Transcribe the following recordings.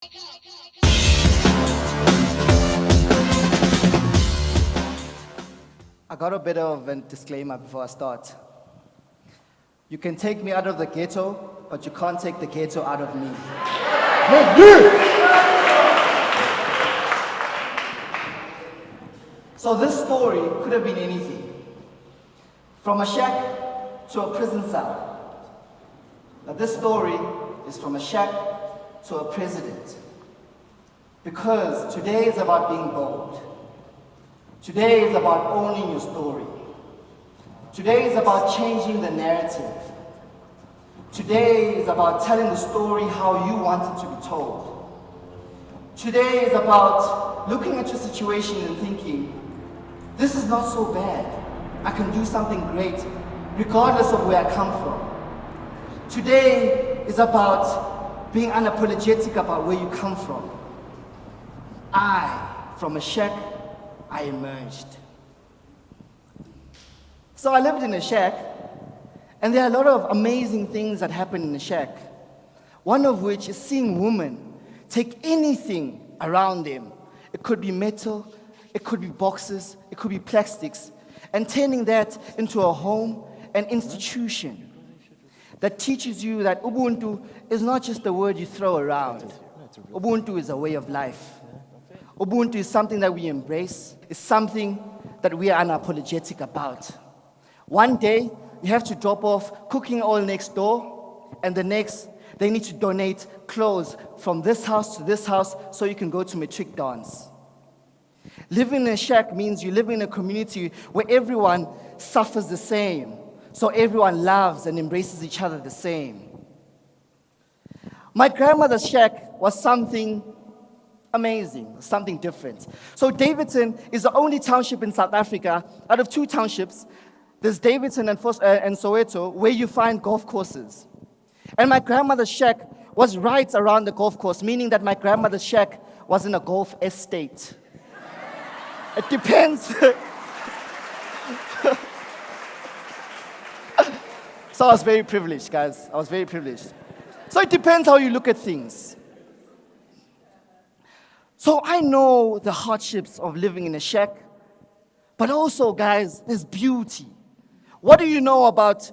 I got a bit of a disclaimer before I start. You can take me out of the ghetto, but you can't take the ghetto out of me. So this story could have been anything. From a shack to a prison cell. But this story is from a shack to a president. Because today is about being bold. Today is about owning your story. Today is about changing the narrative. Today is about telling the story how you want it to be told. Today is about looking at your situation and thinking, this is not so bad. I can do something great, regardless of where I come from. Today is about being unapologetic about where you come from. From a shack, I emerged. So I lived in a shack, and there are a lot of amazing things that happen in the shack. One of which is seeing women take anything around them. It could be metal, it could be boxes, it could be plastics, and turning that into a home, an institution that teaches you that Ubuntu is not just a word you throw around. Ubuntu is a way of life. Ubuntu is something that we embrace. It's something that we are unapologetic about. One day, you have to drop off cooking oil next door, and the next, they need to donate clothes from this house to this house so you can go to matric dance. Living in a shack means you live in a community where everyone suffers the same, so everyone loves and embraces each other the same. My grandmother's shack was something amazing, something different. So Davidson is the only township in South Africa, out of 2 townships, there's Davidson and Soweto, where you find golf courses. And my grandmother's shack was right around the golf course, meaning that my grandmother's shack was in a golf estate. It depends. So I was very privileged, guys. I was very privileged. So it depends how you look at things. So I know the hardships of living in a shack, but also, guys, there's beauty. What do you know about,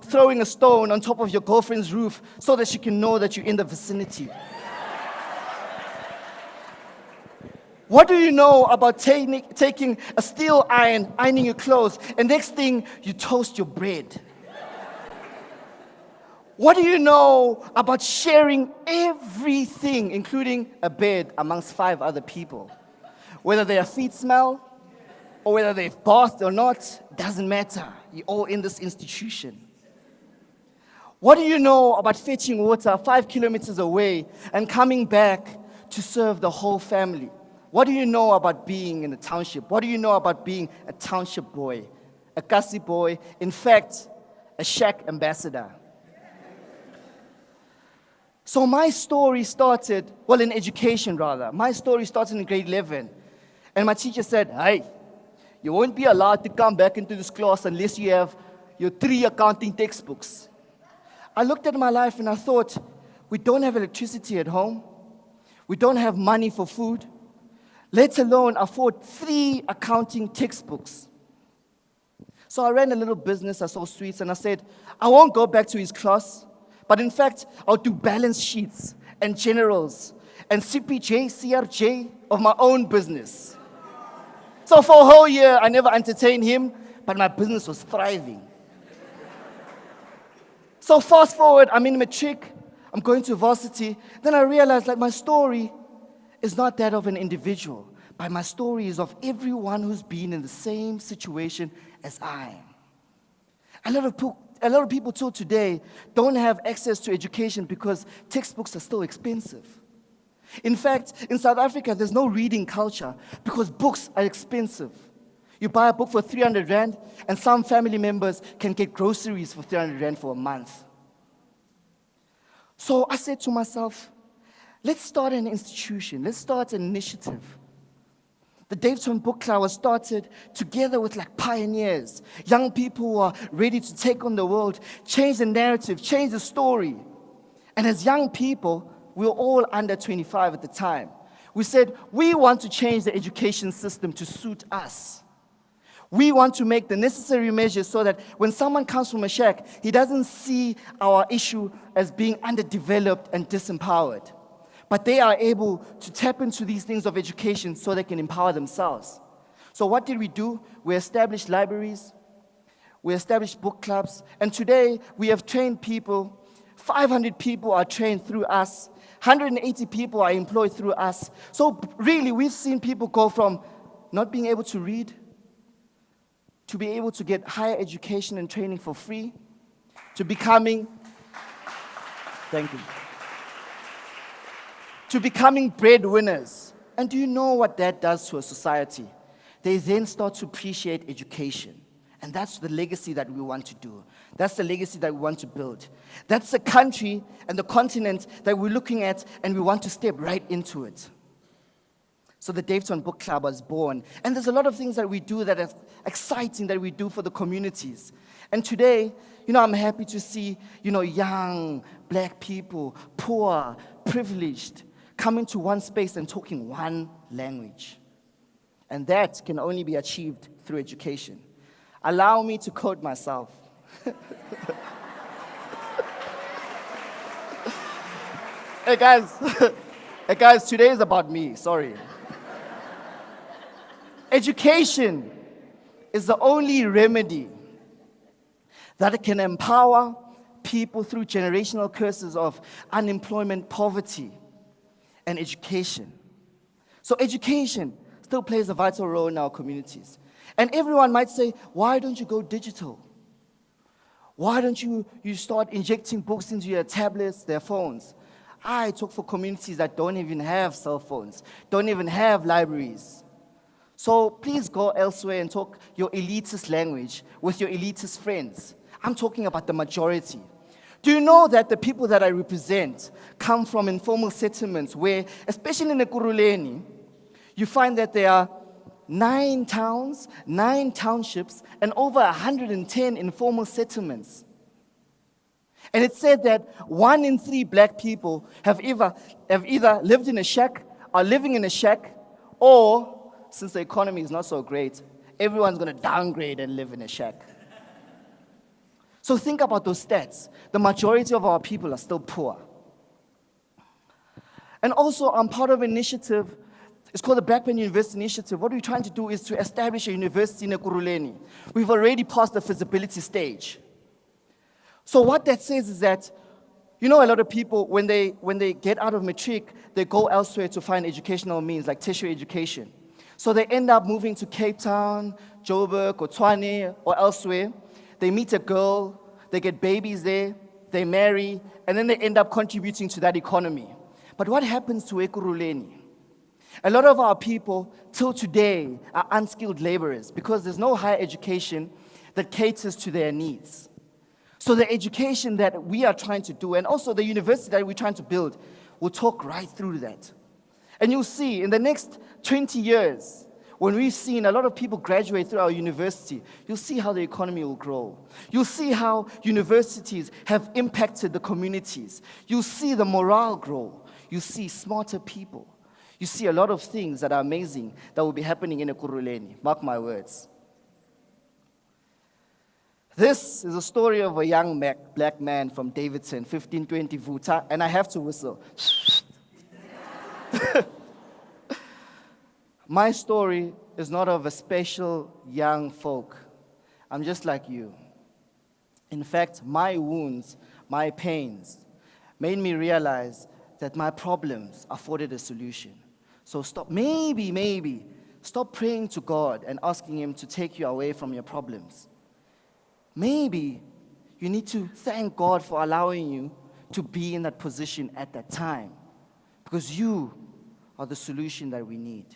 throwing a stone on top of your girlfriend's roof so that she can know that you're in the vicinity? What do you know about taking a steel iron, ironing your clothes, and next thing, you toast your bread? What do you know about sharing everything, including a bed, amongst 5 other people? Whether their feet smell, or whether they've bathed or not, doesn't matter. You're all in this institution. What do you know about fetching water 5 kilometers away and coming back to serve the whole family? What do you know about being in a township? What do you know about being a township boy, a Kasi boy, in fact, a shack ambassador? So my story started, in education rather. My story started in grade 11. And my teacher said, hey, you won't be allowed to come back into this class unless you have your 3 accounting textbooks. I looked at my life and I thought, we don't have electricity at home. We don't have money for food, let alone afford 3 accounting textbooks. So I ran a little business, I sold sweets, and I said, I won't go back to his class, but in fact, I'll do balance sheets and generals and CPJ, CRJ of my own business. So for a whole year, I never entertained him, but my business was thriving. So fast forward, I'm in matric, I'm going to varsity. Then I realized my story is not that of an individual, but my story is of everyone who's been in the same situation as I am. A lot of people till today don't have access to education because textbooks are still expensive. In fact, in South Africa, there's no reading culture because books are expensive. You buy a book for 300 Rand, and some family members can get groceries for 300 Rand for a month. So I said to myself, let's start an institution. Let's start an initiative. The Davidson Book Club was started together with pioneers, young people who are ready to take on the world, change the narrative, change the story. And as young people, we were all under 25 at the time. We said, we want to change the education system to suit us. We want to make the necessary measures so that when someone comes from a shack, he doesn't see our issue as being underdeveloped and disempowered. But they are able to tap into these things of education so they can empower themselves. So what did we do? We established libraries, we established book clubs, and today we have trained people. 500 people are trained through us. 180 people are employed through us. So really, we've seen people go from not being able to read to be able to get higher education and training for free, to becoming, thank you, to becoming breadwinners. And do you know what that does to a society? They then start to appreciate education. And that's the legacy that we want to do. That's the legacy that we want to build. That's the country and the continent that we're looking at, and we want to step right into it. So the Daveyton Book Club was born. And there's a lot of things that we do that are exciting that we do for the communities. And today, I'm happy to see, young black people, poor, privileged, coming to one space and talking one language. And that can only be achieved through education. Allow me to quote myself. Hey guys, today is about me, sorry. Education is the only remedy that can empower people through generational curses of unemployment, poverty, and education. So education still plays a vital role in our communities. And everyone might say, why don't you go digital? Why don't you start injecting books into your tablets, their phones? I talk for communities that don't even have cell phones, don't even have libraries. So please go elsewhere and talk your elitist language with your elitist friends. I'm talking about the majority. Do you know that the people that I represent come from informal settlements where, especially in Ekurhuleni, you find that there are 9 towns, 9 townships, and over 110 informal settlements. And it said that 1 in 3 black people have either lived in a shack, are living in a shack, or, since the economy is not so great, everyone's going to downgrade and live in a shack. So think about those stats. The majority of our people are still poor. And also, I'm part of an initiative. It's called the Blackburn University Initiative. What we're trying to do is to establish a university in Ekurhuleni. We've already passed the feasibility stage. So what that says is that, a lot of people, when they get out of matric, they go elsewhere to find educational means, like tertiary education. So they end up moving to Cape Town, Joburg, or Tshwane, or elsewhere. They meet a girl, they get babies there, they marry, and then they end up contributing to that economy. But what happens to Ekurhuleni? A lot of our people, till today, are unskilled laborers because there's no higher education that caters to their needs. So the education that we are trying to do, and also the university that we're trying to build, will talk right through that. And you'll see, in the next 20 years, when we've seen a lot of people graduate through our university, you'll see how the economy will grow. You'll see how universities have impacted the communities. You'll see the morale grow. You see smarter people. You see a lot of things that are amazing that will be happening in Ekurhuleni. Mark my words. This is a story of a young black man from Daveyton, 1520 Vuta, and I have to whistle. My story is not of a special young folk. I'm just like you. In fact, my wounds, my pains, made me realize that my problems afforded a solution. So stop, maybe, stop praying to God and asking Him to take you away from your problems. Maybe you need to thank God for allowing you to be in that position at that time, because you are the solution that we need.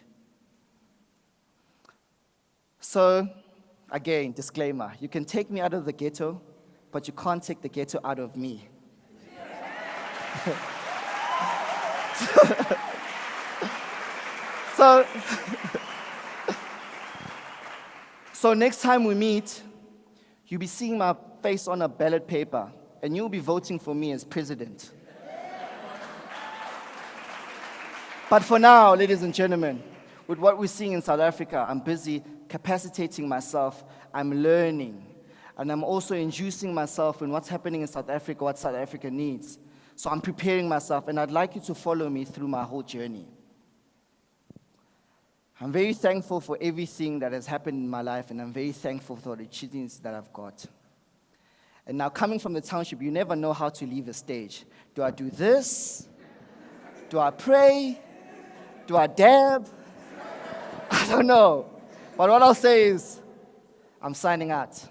So, again, disclaimer, you can take me out of the ghetto, but you can't take the ghetto out of me. So next time we meet, you'll be seeing my face on a ballot paper, and you'll be voting for me as president. But for now, ladies and gentlemen, with what we're seeing in South Africa, I'm busy capacitating myself, I'm learning, and I'm also inducing myself in what's happening in South Africa, what South Africa needs. So I'm preparing myself, and I'd like you to follow me through my whole journey. I'm very thankful for everything that has happened in my life, and I'm very thankful for the achievements that I've got. And now, coming from the township, you never know how to leave a stage. Do I do this? Do I pray? Do I dab? I don't know. But what I'll say is, I'm signing out.